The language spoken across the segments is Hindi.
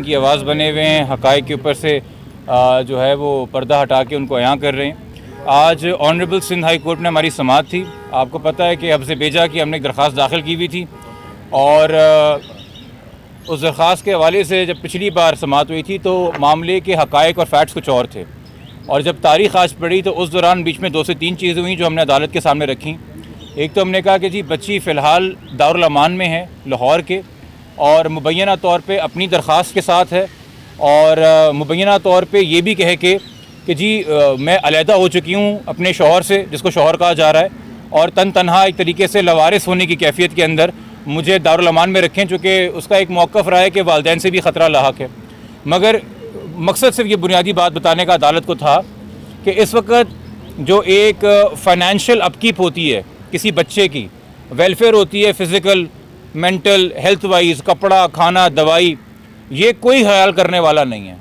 की आवाज़ बने हुए हैं, हक़ाइक़ के ऊपर से जो है वो पर्दा हटा के उनको अयां कर रहे हैं। आज ऑनरेबल सिंध हाई कोर्ट में हमारी समाअत थी। आपको पता है कि हफ्ज़ बेजा की हमने एक दरख्वास्त दाखिल की हुई थी और उस दरख्वास्त के हवाले से जब पिछली बार समाअत हुई थी तो मामले के हक़ाइक़ और फैक्ट्स कुछ और थे, और जब तारीख़ आज पड़ी तो उस दौरान बीच में 2 से 3 चीज़ें हुई जो हमने अदालत के सामने रखी। एक तो हमने कहा कि जी बच्ची फ़िलहाल दारुल अमान में है लाहौर के, और मुबैना तौर पे अपनी दरख्वास्त के साथ है, और मुबैना तौर पे ये भी कहे कि जी मैं अलहदा हो चुकी हूँ अपने शौहर से, जिसको शौहर कहा जा रहा है, और तनहा एक तरीके से लवारिस होने की कैफियत के अंदर मुझे दारुल अमान में रखें, चूँकि उसका एक मौक़िफ़ रहा है कि वालिदैन से भी ख़तरा लाहक है। मगर मकसद सिर्फ ये बुनियादी बात बताने का अदालत को था कि इस वक्त जो एक फ़ाइनेंशियल अपकीप होती है किसी बच्चे की, वेलफेयर होती है फ़िज़िकल मेंटल हेल्थ वाइज, कपड़ा खाना दवाई, ये कोई ख्याल करने वाला नहीं है,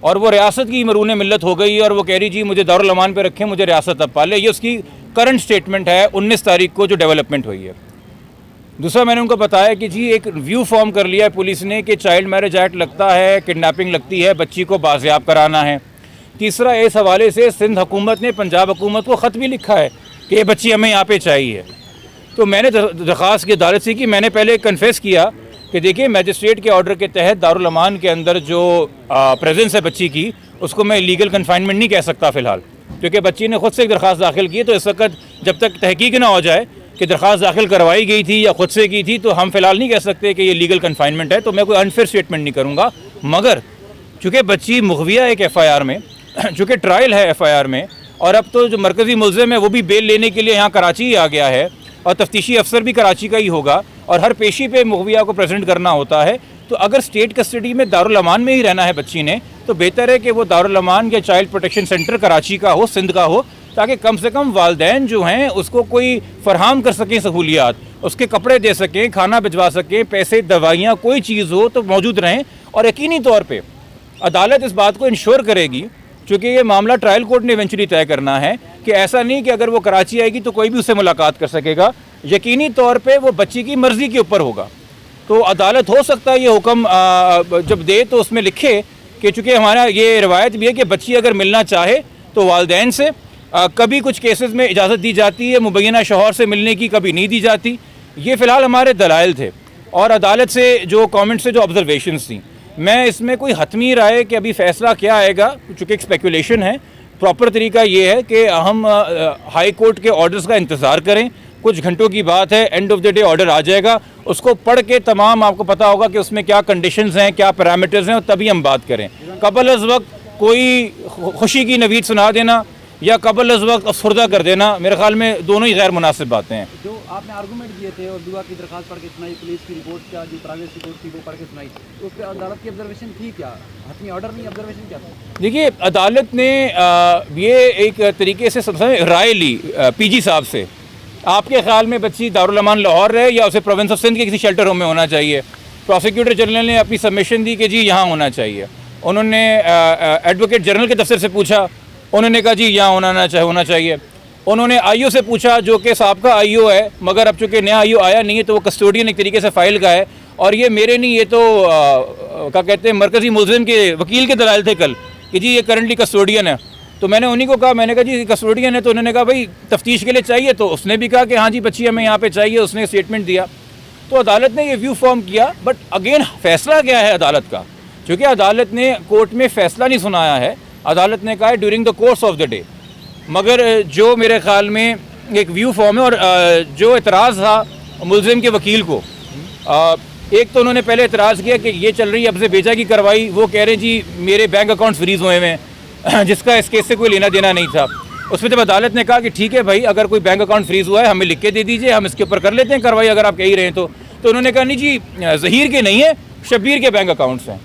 और वो रियासत की मरून मिल्लत हो गई है और वो कह रही जी मुझे दारुल अमान पे रखें, मुझे रियासत अब पाले। ये उसकी करंट स्टेटमेंट है 19 तारीख को जो डेवलपमेंट हुई है। दूसरा, मैंने उनको बताया कि जी एक व्यू फॉर्म कर लिया है पुलिस ने कि चाइल्ड मैरिज एक्ट लगता है, किडनैपिंग लगती है, बच्ची को बाजियाब कराना है। तीसरा, इस हवाले से सिंध हुकूमत ने पंजाब हुकूमत को ख़त भी लिखा है कि ये बच्ची हमें यहाँ पे चाहिए। तो मैंने दरख्वास्त की अदालत से कि मैंने पहले कन्फेस किया कि देखिए मैजिस्ट्रेट के ऑर्डर के तहत दारुल अमान के अंदर जो प्रेजेंस है बच्ची की, उसको मैं लीगल कन्फाइनमेंट नहीं कह सकता फ़िलहाल, क्योंकि बच्ची ने ख़ुद से एक दरख्वास्त दाखिल की है। तो इस वक्त जब तक तहकीक ना हो जाए कि दरख्वास्त दाखिल करवाई गई थी या ख़ुद से की थी, तो हम फ़िलहाल नहीं कह सकते कि ये लीगल कन्फाइनमेंट है। तो मैं कोई अनफेयर स्टेटमेंट नहीं करूँगा। मगर चूँकि बच्ची मुखविया एक FIR में, चूँकि ट्रायल है FIR में, और अब तो जो मरकज़ी मुल्ज़िम है वो भी बेल लेने के लिए यहाँ कराची ही आ गया है, और तफ्तीशी अफसर भी कराची का ही होगा, और हर पेशी पे मुखविया को प्रेजेंट करना होता है। तो अगर स्टेट कस्टडी में दारुल अमान में ही रहना है बच्ची ने, तो बेहतर है कि वो दारुल अमान या चाइल्ड प्रोटेक्शन सेंटर कराची का हो, सिंध का हो, ताकि कम से कम वालिदैन जो हैं उसको कोई फरहम कर सकें सहूलियात, उसके कपड़े दे सकें, खाना भिजवा सकें, पैसे दवाइयाँ कोई चीज़ हो तो मौजूद रहें। और यकीनी तौर पर अदालत इस बात को इंश्योर करेगी, चूँकि ये मामला ट्रायल कोर्ट ने इवेंचुअली तय करना है, कि ऐसा नहीं कि अगर वो कराची आएगी तो कोई भी उससे मुलाकात कर सकेगा। यकीनी तौर पे वो बच्ची की मर्ज़ी के ऊपर होगा। तो अदालत हो सकता है ये हुक्म जब दे तो उसमें लिखे कि चूँकि हमारा ये रवायत भी है कि बच्ची अगर मिलना चाहे तो वालिदैन से कभी कुछ केसेस में इजाज़त दी जाती है, मुबैना शौहर से मिलने की कभी नहीं दी जाती। ये फ़िलहाल हमारे दलाइल थे, और अदालत से जो कॉमेंट से जो ऑब्जर्वेशंस थी, मैं इसमें कोई हतमी राय कि अभी फ़ैसला क्या आएगा, चूँकि एक स्पेकुलेशन है। प्रॉपर तरीका ये है कि हम हाई कोर्ट के ऑर्डर्स का इंतज़ार करें। कुछ घंटों की बात है, end of the day order आ जाएगा, उसको पढ़ के तमाम आपको पता होगा कि उसमें क्या कंडीशंस हैं, क्या पैरामीटर्स हैं, और तभी हम बात करें। कबल अज़ वक्त कोई खुशी की नवीद सुना देना या कबल अज़ वक्त अफसरदा कर देना, मेरे ख्याल में दोनों ही गैर मुनासिब बातें हैं। जो आपने आर्गूमेंट दिए थे और दुआ की दरख्वास्त पढ़ के सुनाई, पुलिस की रिपोर्ट का जो प्राइवेट रिपोर्ट थी वो पढ़ के सुनाई, तो उस पर अदालत की ऑब्जर्वेशन थी क्या? हतमी ऑर्डर नहीं, ऑब्जर्वेशन क्या था? देखिए, अदालत ने ये एक तरीके से राय ली PG साहब से, आपके ख्याल में बच्ची दारुल अमान लाहौर रहे या उसे प्रोविंस ऑफ सिंध के किसी शेल्टर होम में होना चाहिए। प्रोसिक्यूटर जनरल ने अपनी सबमिशन दी कि जी यहाँ होना चाहिए। उन्होंने एडवोकेट जनरल के दफ्तर से पूछा, उन्होंने कहा जी यहाँ होना चाहिए। उन्होंने IO से पूछा, जो कि साबका IO है, मगर अब चूँकि नया IO आया नहीं है तो वो कस्टोडियन एक तरीके से फ़ाइल का है, और ये मेरे नहीं, ये तो क्या कहते हैं मरकज़ी मुल्ज़िम के वकील के दलाइल थे कल कि जी ये करंटली कस्टोडियन है। तो मैंने उन्हीं को कहा, मैंने कहा जी कस्टोडियन है, तो उन्होंने कहा भाई तफ्तीश के लिए चाहिए, तो उसने भी कहा कि हाँ जी बच्ची हमें यहाँ पे चाहिए, उसने स्टेटमेंट दिया। तो अदालत ने ये व्यू फॉर्म किया, बट अगेन फ़ैसला क्या है अदालत का, चूँकि अदालत ने कोर्ट में फ़ैसला नहीं सुनाया है, अदालत ने कहा है during the course of the day. मगर जो मेरे ख़्याल में एक व्यू फॉर्म है, और जो एतराज़ था मुल्ज़िम के वकील को, एक तो उन्होंने पहले एतराज़ किया कि ये चल रही है हफ्ज़ बेजा की कार्रवाई, वो कह रहे हैं जी मेरे बैंक अकाउंट्स फ्रीज़ हुए हैं जिसका इस केस से कोई लेना देना नहीं था। उसमें जब अदालत ने कहा कि ठीक है भाई, अगर कोई बैंक अकाउंट फ्रीज़ हुआ है हमें लिख के दे दीजिए, हम इसके ऊपर कर लेते हैं कार्रवाई अगर आप कह ही रहे हैं तो उन्होंने कहा नहीं जी ज़हीर के नहीं है, शब्बीर के बैंक अकाउंट्स हैं।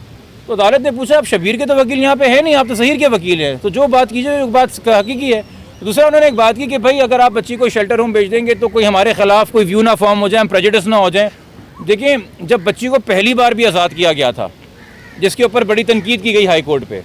तो अदालत ने पूछा, आप शब्बीर के तो वकील यहाँ पे है नहीं, आप तो ज़हीर के वकील हैं, तो जो बात कीजिए वो बात हकीकी है। दूसरा, उन्होंने एक बात की कि भाई अगर आप बच्ची को शेल्टर होम भेज देंगे तो कोई हमारे ख़िलाफ़ कोई व्यू ना फॉर्म हो जाए, हम प्रेजुडिस ना हो जाए। देखिए, जब बच्ची को पहली बार भी आज़ाद किया गया था, जिसके ऊपर बड़ी तनकीद की गई हाई कोर्ट पे,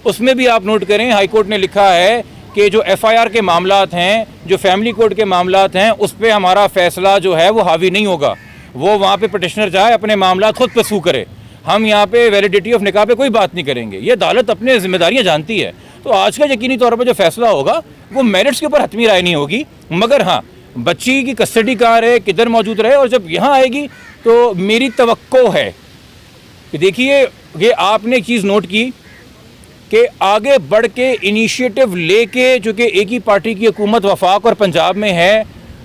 उसमें भी आप नोट करें हाई कोर्ट ने लिखा है कि जो FIR के मामलात हैं, जो फैमिली कोर्ट के मामलात हैं, उस पर हमारा फ़ैसला जो है वो हावी नहीं होगा। वो वहाँ पे पटिशनर जाए अपने मामला खुद परसू करे, हम यहाँ पे वैलिडिटी ऑफ निकाह पे कोई बात नहीं करेंगे। ये अदालत अपने जिम्मेदारियाँ जानती है। तो आज का यकीनी तौर पर जो फैसला होगा वो मेरिट्स के ऊपर हतमी राय नहीं होगी, मगर हाँ बच्ची की कस्टडी कहाँ रहे, किधर मौजूद रहे, और जब यहाँ आएगी तो मेरी तवक्को है कि देखिए ये आपने एक चीज़ नोट की कि आगे बढ़ के इनिशिएटिव लेके, चूँकि एक ही पार्टी की हुकूमत वफाक और पंजाब में है,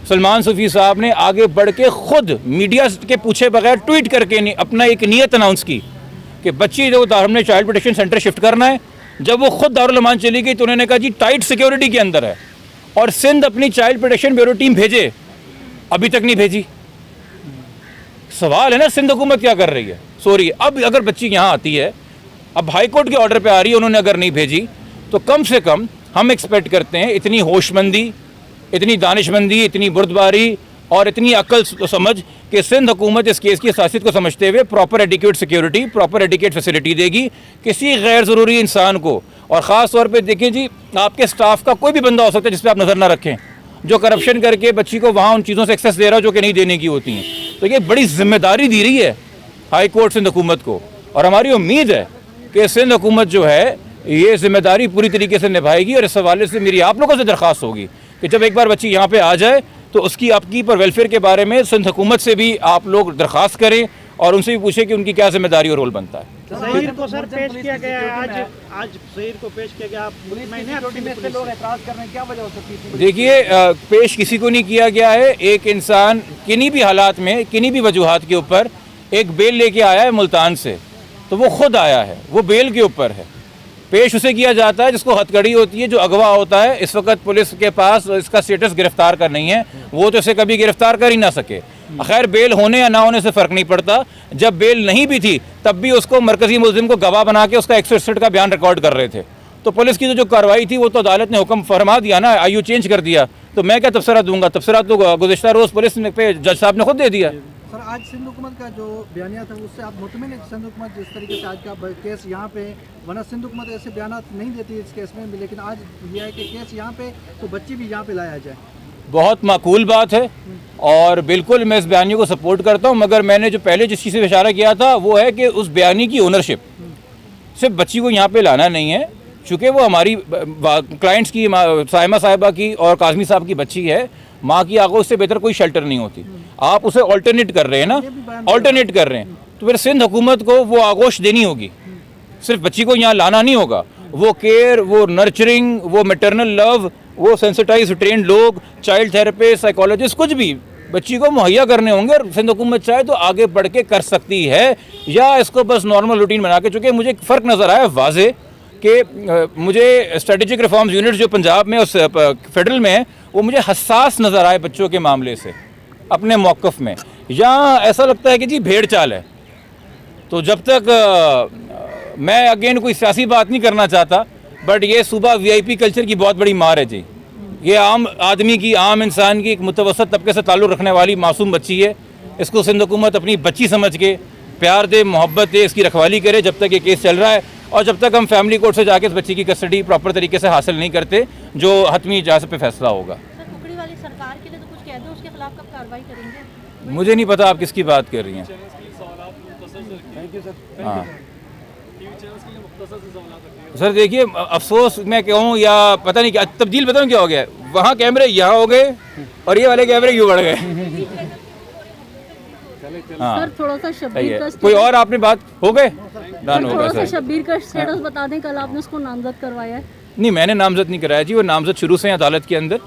सलमान सूफी साहब ने आगे बढ़ के खुद मीडिया के पूछे बगैर ट्वीट करके अपना एक नीयत अनाउंस की कि बच्ची जो हमने चाइल्ड प्रोटेक्शन सेंटर शिफ्ट करना है। जब वो खुद दारुल अमान चली गई तो उन्होंने कहा जी टाइट सिक्योरिटी के अंदर है, और सिंध अपनी चाइल्ड प्रोटेक्शन ब्यूरो टीम भेजे, अभी तक नहीं भेजी। सवाल है ना सिंध हुकूमत क्या कर रही है। सॉरी, अब अगर बच्ची यहाँ आती है, अब हाई कोर्ट के ऑर्डर पे आ रही है, उन्होंने अगर नहीं भेजी तो कम से कम हम एक्सपेक्ट करते हैं इतनी होशमंदी, इतनी दानिशमंदी, इतनी बुर्दबारी और इतनी अक्ल समझ कि सिंध हुकूमत इस केस की हसासियत को समझते हुए proper adequate security, proper adequate facility देगी किसी गैर ज़रूरी इंसान को। और ख़ास तौर पे देखें जी, आपके स्टाफ का कोई भी बंदा हो सकता है जिस पर आप नज़र ना रखें, जो करप्शन करके बच्ची को वहाँ उन चीज़ों से एक्सेस दे रहा है जो कि नहीं देने की होती हैं। तो ये बड़ी जिम्मेदारी दी रही है हाई कोर्ट सिंध हुकूमत को, और हमारी उम्मीद है कि सिंध हुकूमत जो है ये जिम्मेदारी पूरी तरीके से निभाएगी। और इस हवाले से मेरी आप लोगों से दरख्वास्त होगी कि जब एक बार बच्ची यहाँ पे आ जाए तो उसकी आपकी पर वेलफेयर के बारे में सिंध हुकूमत से भी आप लोग दरख्वास्त करें और उनसे भी पूछें कि उनकी क्या जिम्मेदारी और रोल बनता है। ज़हीर को सर पेश किया गया है, आज ज़हीर को पेश किया गया। लोग एतराज़ कर रहे हैं, क्या वजह हो सकती है? देखिए, पेश किसी को नहीं किया गया है। एक इंसान किन्हीं भी हालात में, किन्हीं भी वजूहात के ऊपर एक बेल लेके आया है मुल्तान से, तो वो खुद आया है, वो बेल के ऊपर है। पेश उसे किया जाता है जिसको हथकड़ी होती है, जो अगवा होता है। इस वक्त पुलिस के पास इसका स्टेटस गिरफ्तार का नहीं है, वो तो इसे कभी गिरफ्तार कर ही ना सके। खैर, बेल होने या ना होने से फ़र्क नहीं पड़ता। जब बेल नहीं भी थी तब भी उसको मरकज़ी मुल्ज़िम को गवाह बना के उसका 161 का बयान रिकॉर्ड कर रहे थे। तो पुलिस की जो कार्रवाई थी वो तो अदालत ने हुक्म फरमा दिया ना, आयु चेंज कर दिया, तो मैं क्या तबसरा दूंगा? तबसरा तो गुज़िश्ता रोज़ पुलिस पे जज साहब ने खुद दे दिया। सर, आज सिंध हुकूमत का जो बयानिया था उससे आप मुतमिन हैं? सिंध हुकूमत जिस तरीके से आज का केस यहाँ पे, वरना सिंध हुकूमत ऐसे बयान नहीं देती इस केस में भी, लेकिन आज यह है कि केस यहाँ पे तो बच्ची भी यहाँ पे लाया जाए, बहुत माकूल बात है और बिल्कुल मैं इस बयानी को सपोर्ट करता हूँ। मगर मैंने जो पहले जिस चीज़ से इशारा किया था वो है कि उस बयानी की ओनरशिप सिर्फ बच्ची को यहाँ पे लाना नहीं है, चूँकि वो हमारी क्लाइंट्स की, साइमा साहिबा की और काज़मी साहब की बच्ची है। माँ की आगोश से बेहतर कोई शेल्टर नहीं होती। आप उसे ऑल्टरनेट कर रहे हैं ना, ऑल्टरनेट कर रहे हैं, तो फिर सिंध हुकूमत को वो आगोश देनी होगी। सिर्फ बच्ची को यहाँ लाना नहीं होगा, वो केयर, वो नर्चरिंग, वो मैटरनल लव, वो सेंसिटाइज ट्रेंड लोग, चाइल्ड थेरेपिस्ट, साइकोलॉजिस्ट, कुछ भी बच्ची को मुहैया करने होंगे। और सिंध हुकूमत चाहे तो आगे बढ़ के कर सकती है, या इसको बस नॉर्मल रूटीन बना के। चूँकि मुझे एक फ़र्क नज़र आया वाज़े कि मुझे स्ट्रेटेजिक रिफॉर्म्स यूनिट्स जो पंजाब में और फेडरल में है वो मुझे हसास नज़र आए बच्चों के मामले से अपने मौक़िफ़ में। यहाँ ऐसा लगता है कि जी भेड़ चाल है। तो जब तक मैं अगेन कोई सियासी बात नहीं करना चाहता, बट ये सूबा VIP कल्चर की बहुत बड़ी मार है जी। ये आम आदमी की, आम इंसान की, एक मुतवसत तबके से ताल्लुक़ रखने वाली मासूम बच्ची है। इसको सिंध हुकूमत अपनी बच्ची समझ के प्यार दे, मोहब्बत दे, इसकी रखवाली करे जब तक ये केस चल रहा है, और जब तक हम फैमिली कोर्ट से जाके इस बच्ची की कस्टडी प्रॉपर तरीके से हासिल नहीं करते, जो हतमी जहाँ पे फैसला होगा। सर, टुकड़ी वाली सरकार के लिए तो कुछ कह दो, उसके खिलाफ कब कार्रवाई करेंगे? मुझे नहीं पता आप किसकी बात कर रही हैं। हाँ सर, देखिए अफसोस मैं कहूँ या पता नहीं क्या तब्दील, बताऊँ क्या हो गया, वहाँ कैमरे यहाँ हो गए और ये वाले कैमरे क्यों बढ़ गए। हाँ, सर थोड़ा सा शब्बीर का कोई और आपने बात हो गए डन हो थोड़ा गया सा सर। शब्बीर का स्टेटस बता दें, कल आपने उसको नामजद करवाया है। नहीं, मैंने नामजद नहीं कराया जी, वो नामजद शुरू से अदालत के अंदर,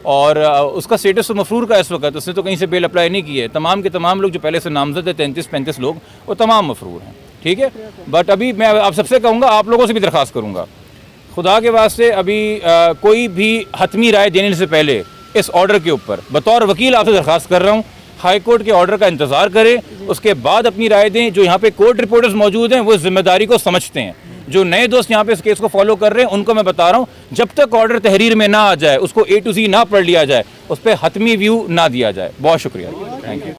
और उसका स्टेटस तो मफरूर का इस वक्त, उसने तो कहीं से बेल अप्लाई नहीं की है। तमाम के तमाम लोग जो पहले से नामजद है 33-35 लोग, वो तमाम मफरूर हैं, ठीक है। बट अभी मैं आप सबसे कहूँगा, आप लोगों से भी दरख्वास्त करूँगा, खुदा के वास्ते अभी कोई भी हतमी राय देने से पहले इस ऑर्डर के ऊपर बतौर वकील आपसे दरख्वास्त कर रहा हूँ, हाई कोर्ट के ऑर्डर का इंतज़ार करें, उसके बाद अपनी राय दें। जो यहाँ पे कोर्ट रिपोर्टर्स मौजूद हैं वो इस जिम्मेदारी को समझते हैं। जो नए दोस्त यहाँ पे इस केस को फॉलो कर रहे हैं उनको मैं बता रहा हूँ, जब तक ऑर्डर तहरीर में ना आ जाए, उसको A to Z ना पढ़ लिया जाए, उस पर हतमी व्यू ना दिया जाए। बहुत शुक्रिया, थैंक यू।